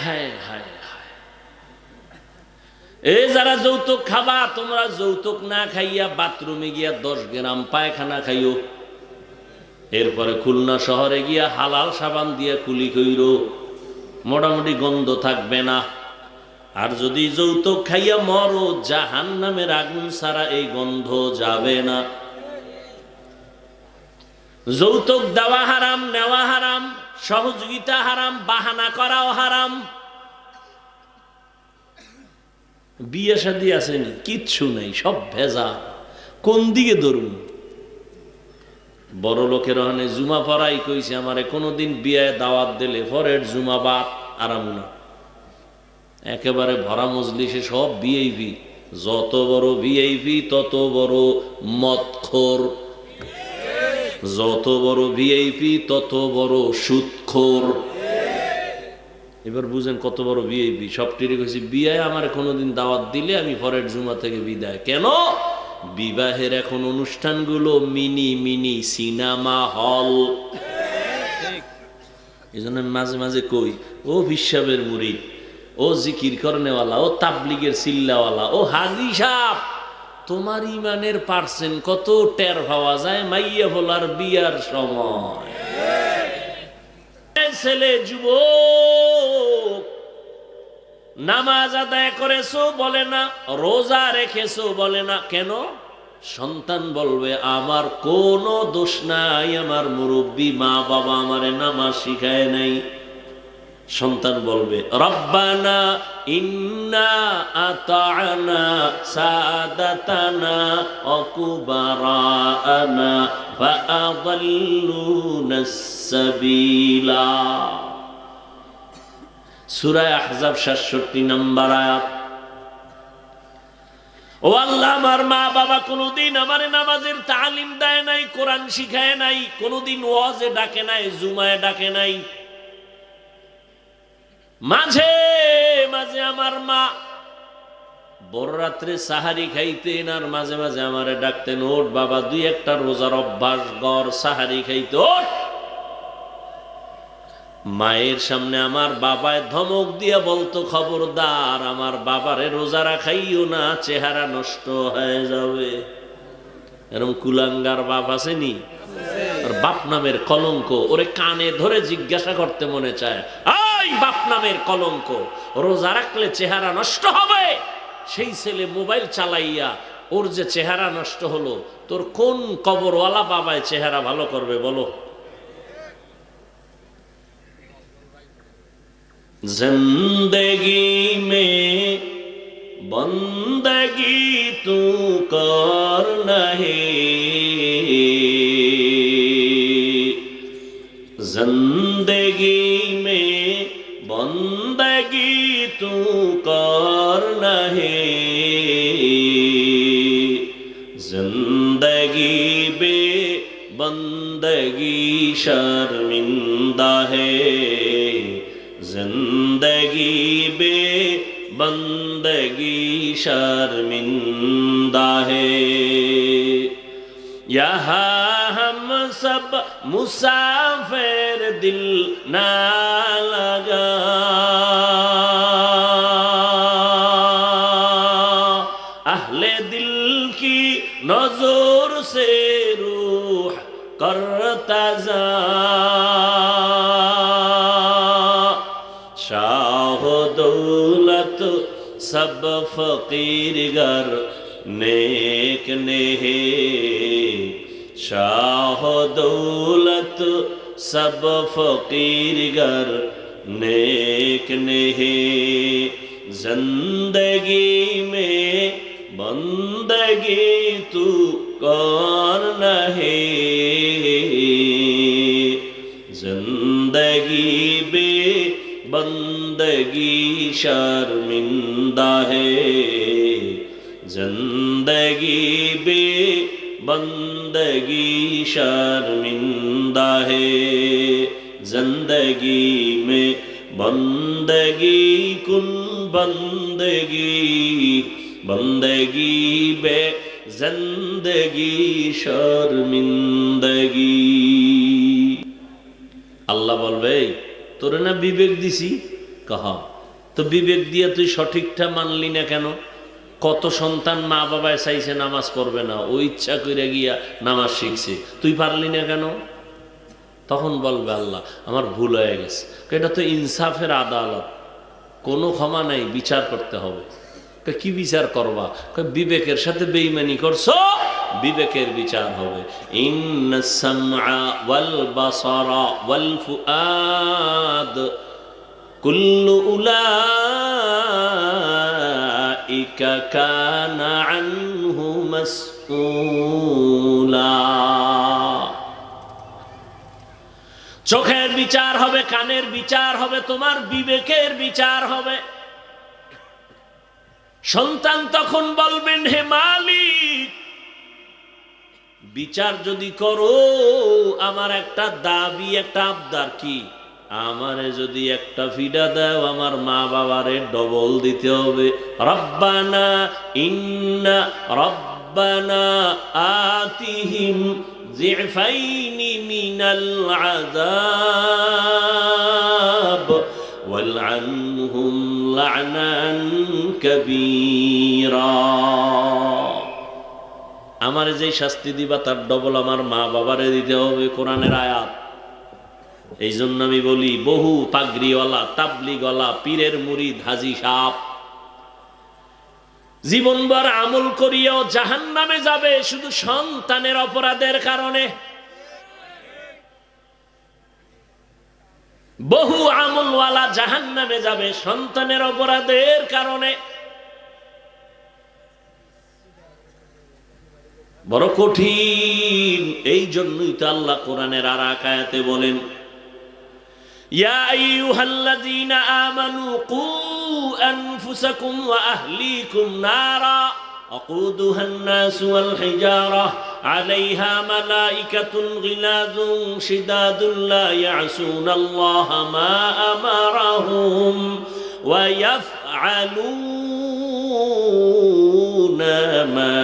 হায় হায় হায়, এই যারা যৌতুক খাবা, তোমরা যৌতুক না খাইয়া বাথরুমে গিয়া 10 গ্রাম পায়খানা খাইও, এরপরে খুলনা শহরে গিয়া হালাল সাবান দিয়া কুলি কইরো, মোটামুটি গন্ধ থাকবে না। আর যদি যৌতুক খাইয়া মরো, জাহান্নামের আগুন ছাড়া এই গন্ধ যাবে না। যৌতুক দেওয়া হারাম, নেওয়া হারাম, সহযোগিতা হারাম, বাহানা করাও হারাম। বিয়ে শাদী আসেনি, কিচ্ছু নেই, সব ভেজা। কোন দিকে ধরুন? বড় লোকের ওখানে জুমা পড়াই কইছে আমারে, কোনোদিন বিয়ে দাওয়াত দিলে পরের জুমা বাদ আরাম না। একেবারে ভরা মজলিসে সব ভিআইপি, যত বড় ভিআইপি তত বড় মদখোর, যত বড় ভিআইপি তত বড় সুদখোর। এবার বুঝেন কত বড় ভিআইপি। সব টিরে কইছি বিয়ে আমার কোনোদিন দাওয়াত দিলে আমি পরের জুমা থেকে বিদায়। কেন? বিবাহের এখন অনুষ্ঠানগুলো মিনি মিনি সিনেমা হল। এই জন্য মাঝে মাঝে কই, ও হিসাবের মুরিদ, ও জিকির করনেওয়ালা, ও তাবলিগের চিল্লাওয়ালা, ও হাজি সাহেব, তোমার ইমানের পার্সেন্ট কত টের পাওয়া যায় মাইয়া ভোলার বিয়ার সময়। ছেলে যুবক, নামাজ আদায় করেছো বলে না, রোজা রেখেছো বলে না। কেন? সন্তান বলবে আমার কোনো দোষ নাই, আমার মুরব্বী মা বাবা আমারে নামাজ শিখায় নাই। সন্তান বলবে রব্বানা ইন্না আতা'না সাদাতানা ওয়া কুবারানা ফাআদাল্লুনাস সাবিলা। সূরা আহজাব 67 নম্বর আয়াত। ও আল্লাহ, আমার মা বাবা কোনোদিন আমারে নামাজের তালিম দেয় নাই, কোরআন শিখায় নাই, কোনোদিন ওয়াজে ডাকে নাই, জুমায় ডাকে নাই। মাঝে মাঝে আমার মা বড় রাত্রে সাহারি খাইতেন, আর মাঝে মাঝে আমারে ডাকতেন, ওঠ বাবা, 2-1টা রোজার অভ্যাস গড়, সাহারি খাইতে ওঠ। মায়ের সামনে আমার বাবায় ধমক দিয়া বলতো, খবরদার আমার বাবারে রোজা রাখাইও না, চেহারা নষ্ট হয়ে যাবে। এরকম কুলাঙ্গার বাপ আসেনি? আর বাপ নামের কলঙ্ক, ওরে কানে ধরে জিজ্ঞাসা করতে মনে চায়, এই বাপ নামের কলঙ্ক, রোজা রাখলে চেহারা নষ্ট হবে? সেই ছেলে মোবাইল চালাইয়া ওর যে চেহারা নষ্ট হলো, তোর কোন কবরওয়ালা বাবায় চেহারা ভালো করবে বলো? जिंदगी में बंदगी तू कर नहीं, जिंदगी में बंदगी तू कर नहीं, जिंदगी बे बंदगी शर्मिंदा है, जिंदगी बे बंदगी शर्मिंदा है। यहाँ हम सब मुसाफिर, दिल ना लगा, अहले दिल की नजर से रूह करता जा, शाह दौलत सब फकीर गर नेक नेहे, शाह दौलत सब फकीर गर नेक नेहे, जिंदगी में बंदगी तू कौन नहे, जिंदगी बे बंदगी शर्मिंदा है, जिंदगी बे बंदगी शर्मिंदा है, जिंदगी में बंदगी कुन बंदगी, बंदगी बे जिंदगी शर्मिंदगी। আল্লাহ বলবে তোরে না বিবেক দিছি, কহ তো বিবেক দিয়ে তুই সঠিকটা মানলি না কেন? কত সন্তান মা বাবায় চাইছে নামাজ পড়বে না, ও ইচ্ছা করে গিয়া নামাজ শিখছে, তুই পারলি না কেন? তখন বলবে আল্লাহ আমার ভুল হয়ে গেছে। এটা তো ইনসাফের আদালত, কোনো ক্ষমা নাই, বিচার করতে হবে। কি বিচার করবা? বিবেকের সাথে বেঈমানি করছো, বিবেকের বিচার হবে। ইন্নাস সামআ ওয়াল বাসারা ওয়াল ফুআদ কুল্লু উলাইকা কানা আনহু মাসউলা। চোখের বিচার হবে, কানের বিচার হবে, তোমার বিবেকের বিচার হবে। সন্তান তখন বলবেন হে মালিক, বিচার যদি করো, আমার একটা দাবি, একটা আবদার। কি? আমারে যদি একটা ফিডা দাও, আমার মা বাবারে ডবল দিতে হবে। রব্বানা ইন্না রব্বানা আতিহিম যিফাইনি মিনাল আযাব ওয়ালআনহুম লা'নান কাবীরা। আমারে যে শাস্তি দিবা তার ডবল আমার মা বাবারে দিতে হবে। কোরআনের আয়াত। এই জন্য আমি বলি, বহু পাগড়িওয়ালা, তাবলিগওয়ালা, পীরের মুরিদ, হাজি সাহেব জীবনভর আমল করিয়াও জাহান্নামে যাবে শুধু সন্তানের অপরাধের কারণে। বহু আমলওয়ালা জাহান্নামে যাবে সন্তানের অপরাধের কারণে। বড় কঠিন। এই জন্যই তো আল্লাহ কোরআনের আর এক আয়াতে বলেন, ইয়া আইয়ুহাল্লাযীনা আমানু কু আনফুসাকুম ওয়া আহলিকুম নারা আকুদুহান নাসু ওয়াল হিজারা আলাইহা মালাইকাতুন গিলাযুন শিদাদুন লা ইয়াসুনাল্লাহা মা আমারাহুম ওয়া ইয়াফআলুনা মা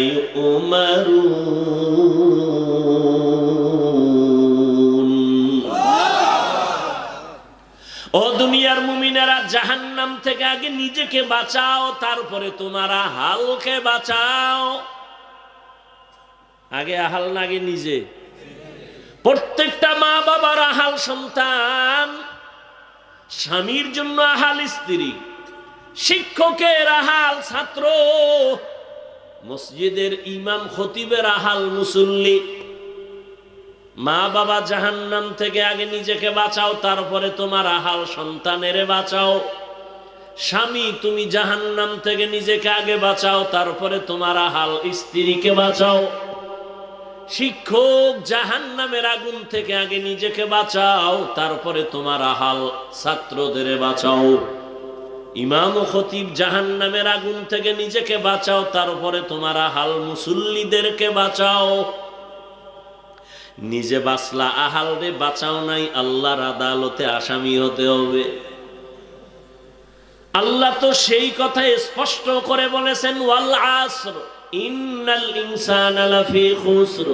ইউমারুন। ও দুনিয়ার মুমিনেরা, জাহান্নাম থেকে আগে নিজেকে বাঁচাও, তারপরে তোমারা হালকে বাঁচাও। আগে আহাল না আগে নিজে? প্রত্যেকটা মা বাবার আহাল সন্তান, স্বামীর জন্য আহাল স্ত্রী, শিক্ষকের আহাল ছাত্র, মসজিদের ইমাম খতিবের আহাল মুসল্লি। মা বাবা জাহান্নাম থেকে আগে নিজেকে বাঁচাও, তারপরে তোমার আহাল সন্তানের বাঁচাও। স্বামী, তুমি জাহান্নাম থেকে নিজেকে আগে বাঁচাও, তারপরে তোমার আহাল স্ত্রীকে বাঁচাও। শিক্ষক, জাহান্নামের আগুন থেকে আগে নিজেকে বাঁচাও, তারপরে তোমার আহাল ছাত্রদের বাঁচাও। ইমাম ও খতিব, জাহান্নামের আগুন থেকে নিজেকে বাঁচাও, তারপরে তোমার আহাল মুসল্লিদেরকে বাঁচাও। নিজে বাঁচলা, আহাল রে বাঁচাও নাই, আল্লাহর আদালতে আসামি হতে হবে। আল্লাহ তো সেই কথা স্পষ্ট করে বলেছেন, ওয়াল আসর ইন্নাল ইনসানা লাফি খুসর।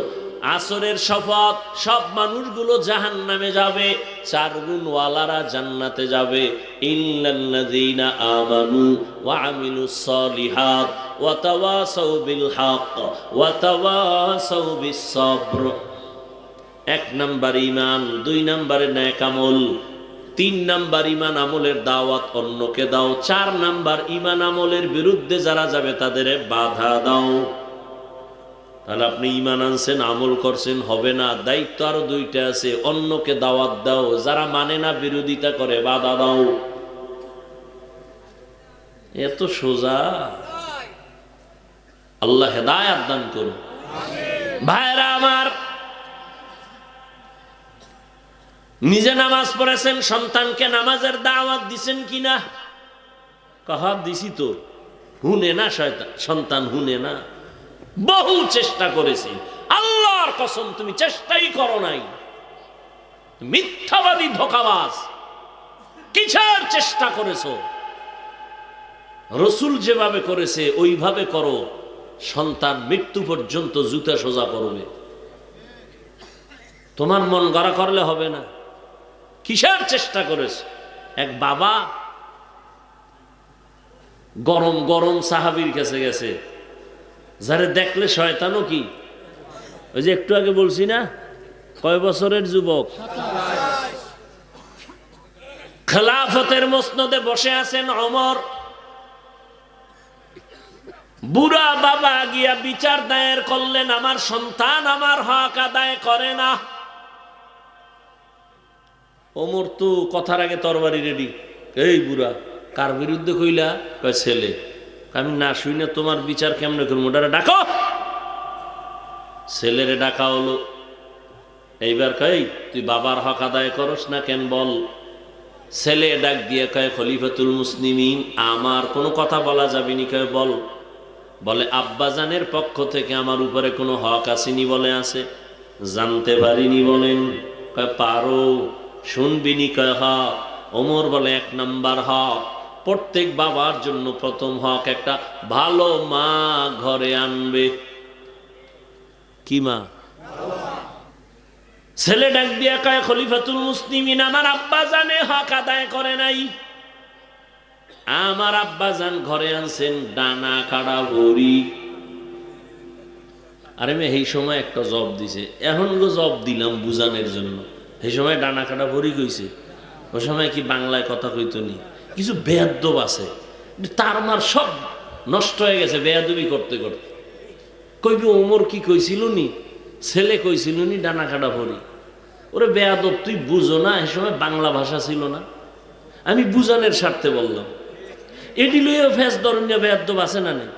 আসরের শপথ, সব মানুষগুলো জাহান্নামে যাবে, চার গুণ ওয়ালারা জান্নাতে যাবে। ইল্লাল্লাযীনা আমানু ওয়া আমিলুস সলিহাত ওয়া তাওয়াসাউ বিল হক ওয়া তাওয়াসাউ বিস সবর। এক নাম্বার ঈমান, দুই নাম্বারে নেক আমল, তিন নাম্বার ঈমান আমলের দাওয়াত অন্যকে দাও, চার নাম্বার ঈমান আমলের বিরুদ্ধে যারা যাবে তাদের বাধা দাও। তাহলে আপনি ঈমান আনছেন, আমল করছেন, হবে না। দায়িত্ব আরো দুইটা আছে, অন্যকে দাওয়াত দাও, যারা মানে না, বিরোধিতা করে, বাধা দাও। এত সোজা। আল্লাহ হেদায়েত দান করুন। ভাইরা আমার, নিজে নামাজ পড়েছেন, সন্তানকে নামাজের দাওয়াত দিছেন কিনা? কহা দিছি তো, হুনে না শয়তান, সন্তান হুনে না। বহু চেষ্টা করেছি, আল্লাহর কসম তুমি চেষ্টাই করো নাই। মিথ্যাবাদী, ধোঁকাবাজ, কিসের চেষ্টা করেছো? রসুল যেভাবে করেছে ওইভাবে করো, সন্তান মৃত্যু পর্যন্ত জুতা সোজা করবে। তোমার মন গড়া করলে হবে না। কিসের চেষ্টা করেছে? এক বাবা গরম গরম সাহাবীর কাছে গেছে, যারে দেখলে শয়তানও কি, ওই যে একটু আগে বলছি না, কয় বছরের যুবক, খেলাফতের মসনদে বসে আছেন ওমর। বুড়া বাবা গিয়া বিচার দায়ের করলেন, আমার সন্তান আমার হক আদায় করে না। ওমর তো কথার আগে তরবারি রেডি। এই বুড়া, কার বিরুদ্ধে কইলা? কয় ছেলে। আমি না শুই না, তোমার বিচার কেমনে করবো? ওটারে ডাকো। ছেলেরে ডাকা হলো। এইবার কই, তুই বাবার হক আদায় করস না কেন বল। ছেলে ডাক দিয়ে কয়, খলিফাতুল মুসলিমিন, আমার কোনো কথা বলা যাবে নি। কয় বল। বলে, আব্বাজানের পক্ষ থেকে আমার উপরে কোনো হক আসেনি? বলে আছে। জানতে পারিনি। বলেন। কয় পারো, শুনবিনি? কয় হক। ওমর বলে, 1 নাম্বার হক, প্রত্যেক বাবার জন্য প্রথম হক একটা ভালো মা ঘরে আনবে। কি মা? ছেলে ডাক দিয়া কয়, খলিফাতুল মুসলিমিন, আমার আব্বাজানে হক আদায় করে নাই। আমার আব্বাজান ঘরে আনছেন ডানা কাটা ভরি। আরে মেয়ে, এই সময় একটা জব দিছে, এখন জব দিলাম বুঝানোর জন্য। এই সময় ডানা কাটা ভরি কইছে, ওই সময় কি বাংলায় কথা কইতো নি? কিছু বেয়াদব আছে, তার মার সব নষ্ট হয়ে গেছে বেয়াদবি করতে করতে। কইবি ওমর কি কইছিল নি, ছেলে কইছিল নি ডানা কাটা ভরি। ওরে বেয়াদব, তুই বুঝো না, এই সময় বাংলা ভাষা ছিল না। আমি বুঝানোর স্বার্থে বললাম। এটি লইও ফেস ধরনীয় বেয়াদব আছে না নেই?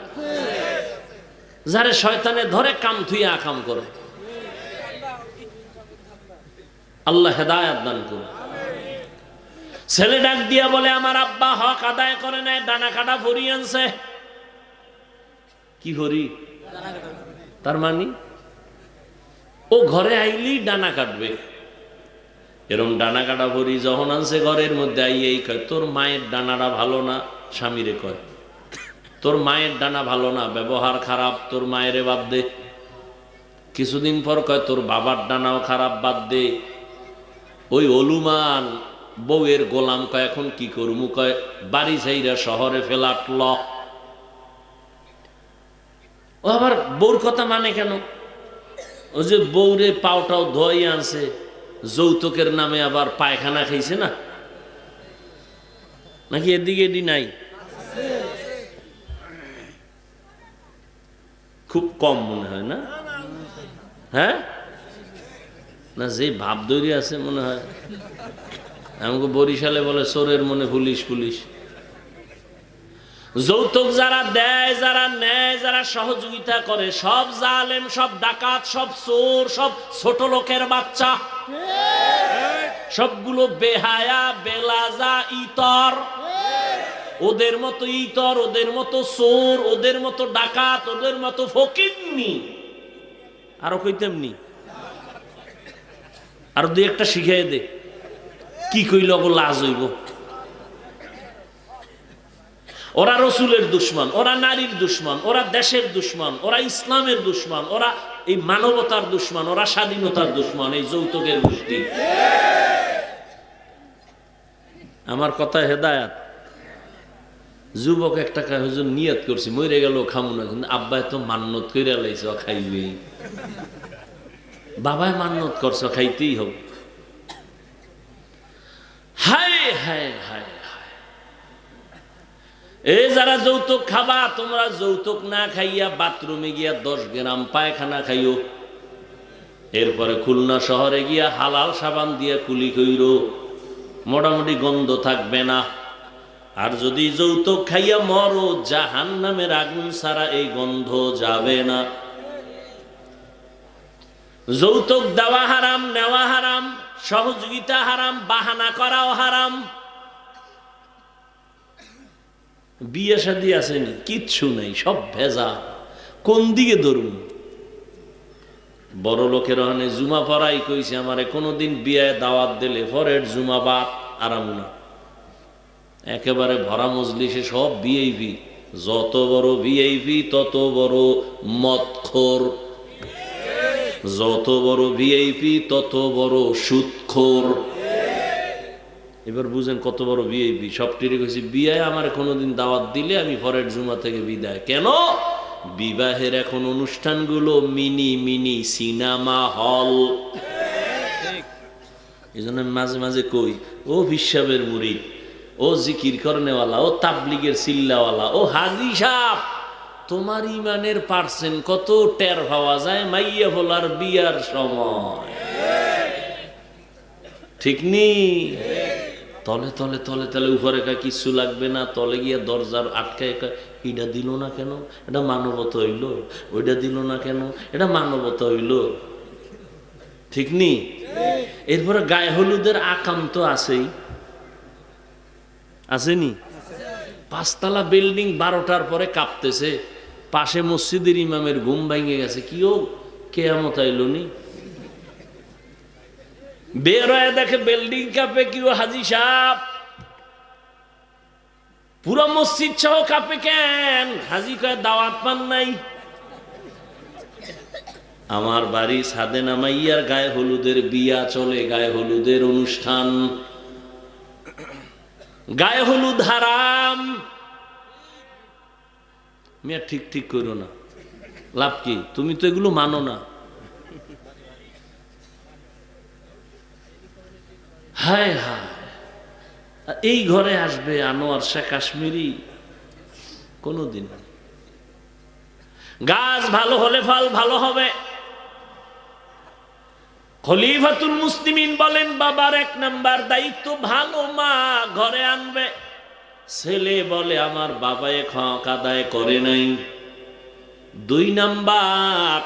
যারে শয়তানে ধরে কাম থুইয়া আকাম করে। আল্লাহ হেদায়েত দান করুন। ছেলে ডাক দিয়া বলে, আমার আব্বা হক আদায় করে নাই, ডানা কাটা ভরি আনছে। কি ভরি? তার মানে ও ঘরে আইলেই ডানা কাটবে। এরকম ডানা কাটা ভরি যখন আনছে ঘরের মধ্যে, আইয়েই কয়, তোর মায়ের ডানাটা ভালো না। স্বামীরে কয়, তোর মায়ের ডানা ভালো না, ব্যবহার খারাপ, তোর মায়েরে বাদ দে। কিছুদিন পর কয়, তোর বাবার ডানাও খারাপ, বাদ দে। ওই অলুমান বউয়ের গোলাম কয়, এখন কি করমু? কয়, বাড়ি ছাইরা শহরে ফেলাট ল। ও আবার বউর কথা মানে কেন? ও যে বউরে পাওটাও ধোয়াই আনছে, যৌতুকের নামে আবার পায়খানা খাইছে না নাকি? এদিকে এডি নাই, খুব কম মনে হয় না? হ্যাঁ না, যে ভাব দৈরি আছে মনে হয়। আমাকে বরিশালে বলে চোরের মনে পুলিশ পুলিশ। যৌতুক যারা দেয়, যারা নেয়, যারা সহযোগিতা করে, সব জালেম, সব ডাকাত, সব চোর, সব ছোট লোকের বাচ্চা, সবগুলো বেহায়া, বেলাজা, ইতর। ওদের মতো ইতর, ওদের মতো চোর, ওদের মতো ডাকাত, ওদের মতো ফকিন্নি। আরো কইতেমনি, আর দুই একটা শিখাই দে, কি কইল লাজ হইব। ওরা রসুলের দুশ্মন, ওরা নারীর দুশ্মন, ওরা দেশের দুশ্মন, ওরা ইসলামের দুশ্মন, ওরা এই মানবতার দুশ্মন, ওরা স্বাধীনতার দুশ্মন, এই যৌতুকের গোষ্ঠী। আমার কথা হেদায়াত। যুবক একটা হুজুর নিয়ত করছি, মরে গেল খামু না, কিন্তু আব্বাই তো মান্নত কইরা লাইছে, খাইবে। বাবায় মান্নত করছো, খাইতেই হোক। হায় হায় হায়, এই যারা যৌতুক খাবা, তোমরা যৌতুক না খাইয়া বাথরুমে গিয়া 10 গ্রাম পায়খানা খাইও। এরপরে খুলনা শহরে গিয়া হালাল সাবান দিয়া কুলি কইরো, মোটামুটি গন্ধ থাকবে না। আর যদি যৌতুক খাইয়া মরো, জাহান্নামের আগুন ছাড়া এই গন্ধ যাবে না। যৌতুক দেওয়া হারাম, নেওয়া হারাম, সহযোগিতা হারাম, বাহানা করাও হারাম। বিয়ে শাদী আসেনি, কিচ্ছু নেই, সব ভেজা। কোন দিকে ধরুন? বড় লোকের ওখানে জুমা পড়াই কইছে, আমারে কোনোদিন বিয়ে দাওয়াত দিলে পরের জুমা বাদ আরাম না। একেবারে ভরা মজলিসে সব ভিআইপি, যত বড় ভিআইপি তত বড় মদখোর, যত বড় ভিআইপি তত বড় সুদখোর। এবার বুঝেন কত বড় ভিআইপি। সব টিরে কইছি বিয়ায় আমার কোনোদিন দাওয়াত দিলে আমি পরের জুমা থেকে বিদায়। কেন? বিবাহের এখন অনুষ্ঠানগুলো মিনি মিনি সিনেমা হল। এই জন্য মাঝে মাঝে কই, ও হিসাবের মুরিদ, ও জিকির করনেওয়ালা, ও তাবলিগের চিল্লাওয়ালা, ও হাজি সাহেব, তোমার ইমানের পার্সেন্ট কত টের পাওয়া যায় মাইয়া ভোলার বিয়ার সময়। ঠিক নি? তলে তলে তলে তলে উপরে কিছু লাগবে না, তলে গিয়ে দরজার আটকায় এটা দিল না কেন, এটা মানবতা হইল, ওইটা দিল না কেন, এটা মানবতা হইল। ঠিক নি? এরপরে গায়ে হলুদের আকাম তো আছেই, আসেনি? 5 তলা বিল্ডিং 12টার পরে কাঁপতেছে, পাশে মসজিদের ইমামের ঘুম ভেঙে গেছে, কি ও কেয়ামত আইলো নি? বের হয়ে দেখে বিল্ডিং কাঁপে, কি ও হাজি সাহেব, পুরো মসজিদ সহ কাঁপে কেন? হাজি কয় দাওয়াত পান নাই। আমার বাড়ি ছাদে নামাইয়ার গায়ে হলুদের বিয়া চলে, গায়ে হলুদের অনুষ্ঠান, গায়ে হলুদ হারাম। মিয়া ঠিক ঠিক করো না, লাভ কি? তুমি তো এগুলো মানো না। হায় হায়, এই ঘরে আসবে আনোয়ার শাহ কাশ্মীরি? কোনদিন। গাছ ভালো হলে ফল ভালো হবে। খলিফাতুল মুসলিমিন বলেন, বাবার 1 নাম্বার দায়িত্ব ভালো মা ঘরে আনবে। ছেলে বলে আমার বাবা হক আদায় করে নাই। 2 নাম্বার,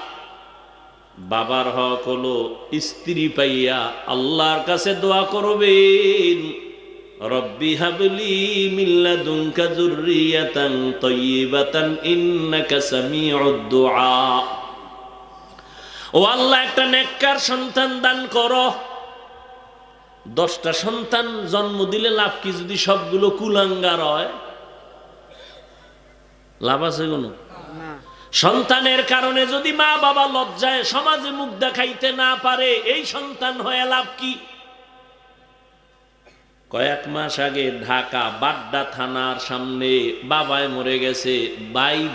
বাবার হক হলো স্ত্রী পাইয়া আল্লাহর কাছে দোয়া করবেন, রব্বি হাবলি মিন লাদুনকা যুররিয়াতান তাইয়্যিবাতান ইন্নাকা সামিউদ দুআ। ও আল্লাহ, একটা নেককার সন্তান দান করো। 10টা সন্তান জন্ম দিলে লাভ কি যদি সবগুলো কুলাঙ্গার হয়? লাভ আছে কোনো? সন্তানের কারণে যদি মা বাবা লজ্জায় সমাজে মুখ দেখাইতে না পারে, এই সন্তান হয়ে লাভ কি? কয়েক মাস আগে ঢাকা বাড্ডা থানার সামনে বাবায় মরে গেছে,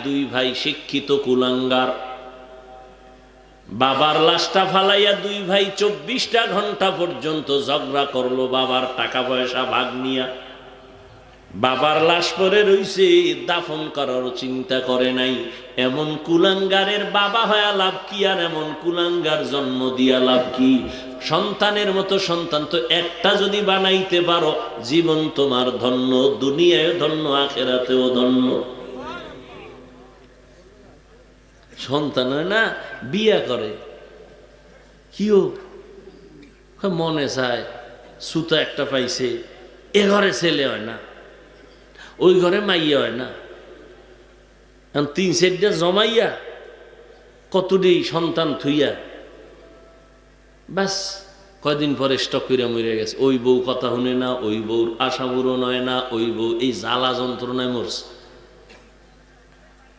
2 ভাই শিক্ষিত কুলাঙ্গার। বাবার লাশটা ফালাইয়া 2 ভাই 24টা ঘন্টা পর্যন্ত ঝগড়া করলো বাবার টাকা পয়সা ভাগ নিয়া। বাবার লাশ পরে রইছে, দাফন করার চিন্তা করে নাই। এমন কুলাঙ্গারের বাবা হয়ে লাভ কি, আর এমন কুলাঙ্গার জন্ম দিয়া লাভ কি? সন্তানের মতো সন্তান তো একটা যদি বানাইতে পারো, জীবন তোমার ধন্য, দুনিয়ায় ধন্য, আখিরাতেও ধন্য। সন্তান হয় না, বিয়া করে, কিও মনে চায় সুতা একটা পাইছে, এ ঘরে ছেলে হয় না, ওই ঘরে মাইয়া হয় না, 3-4টা জমাইয়া কতটি সন্তান থুইয়া বাস কয়দিন পরে স্টক করে মরে গেছে। ওই বউ কথা শুনে না, ওই বউর আশা পূরণ হয় না, ওই বউ এই জ্বালা যন্ত্রণায় মরছে।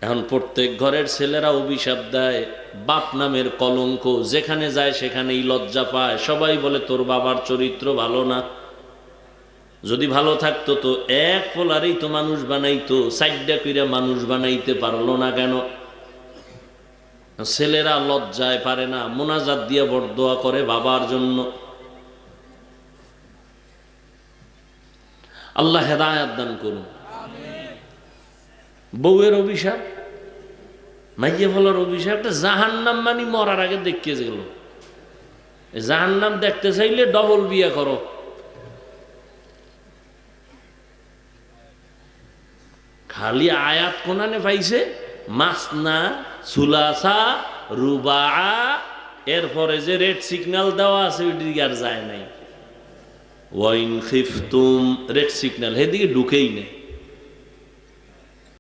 এখন প্রত্যেক ঘরের ছেলেরা অভিশাপ দেয়, বাপ নামের কলঙ্ক, যেখানে যায় সেখানেই লজ্জা পায়। সবাই বলে তোর বাবার চরিত্র ভালো না। যদি ভালো থাকতো তো এক পোলারেই তো মানুষ বানাইতো, 4টা কইরা মানুষ বানাইতে পারলো না কেন? ছেলেরা লজ্জায় পারে না, মোনাজাত দিয়ে বরদোয়া করে বাবার জন্য। আল্লাহ হেদায়েত দান করুন। বউয়ের অভিশাপ, মাইয়ে বলার অভিশাপ, একটা জাহান্নাম মানে মরার আগে দেখিয়ে গেল। জাহান্নাম দেখতে চাইলে ডবল বিয়ে করো। খালি আয়াত কোনানে পাইছে মাসনা, সুলাসা, রুবা, এরপরে যে রেড সিগন্যাল দেওয়া আছে ওই দিকে আর যায় নাই। ওয়াইন খিফতুম, রেড সিগন্যাল, সেদিকে ঢুকেই নেই।